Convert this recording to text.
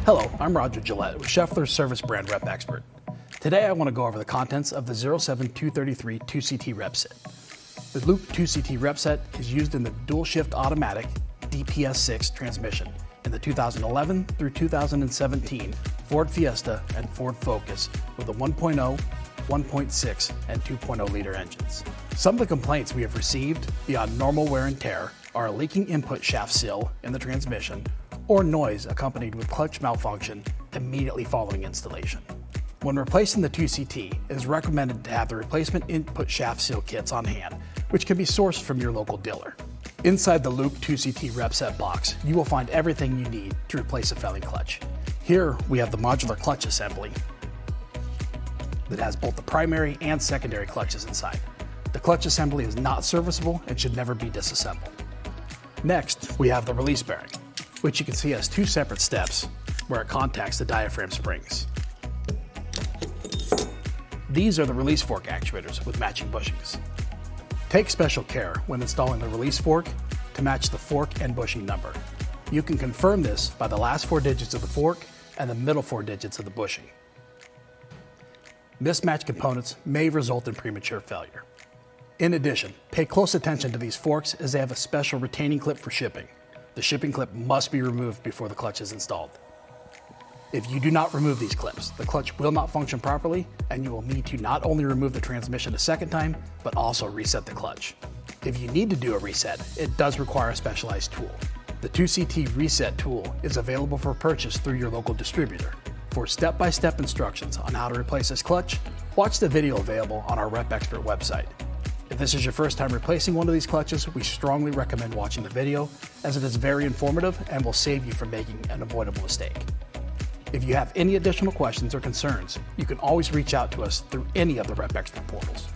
Hello, I'm Roger Gillette with Scheffler's Service Brand Rep Expert. Today I want to go over the contents of the 07233 2CT RepSet. The LuK 2CT RepSet is used in the dual shift automatic DPS6 transmission in the 2011 through 2017 Ford Fiesta and Ford Focus with a 1.0, 1.6, and 2.0 liter engines. Some of the complaints we have received beyond normal wear and tear are a leaking input shaft seal in the transmission or noise accompanied with clutch malfunction immediately following installation. When replacing the 2CT, it is recommended to have the replacement input shaft seal kits on hand, which can be sourced from your local dealer. Inside the LuK 2CT RepSet box, you will find everything you need to replace a failing clutch. Here we have the modular clutch assembly that has both the primary and secondary clutches inside. The clutch assembly is not serviceable and should never be disassembled. Next, we have the release bearing, which you can see has two separate steps where it contacts the diaphragm springs. These are the release fork actuators with matching bushings. Take special care when installing the release fork to match the fork and bushing number. You can confirm this by the last 4 digits of the fork and the middle 4 digits of the bushing. Mismatched components may result in premature failure. In addition, pay close attention to these forks as they have a special retaining clip for shipping. The shipping clip must be removed before the clutch is installed. If you do not remove these clips, the clutch will not function properly and you will need to not only remove the transmission a second time, but also reset the clutch. If you need to do a reset, it does require a specialized tool. The 2CT Reset tool is available for purchase through your local distributor. For step-by-step instructions on how to replace this clutch, watch the video available on our Rep Expert website. If this is your first time replacing one of these clutches, we strongly recommend watching the video as it is very informative and will save you from making an avoidable mistake. If you have any additional questions or concerns, you can always reach out to us through any of the Rep Expert portals.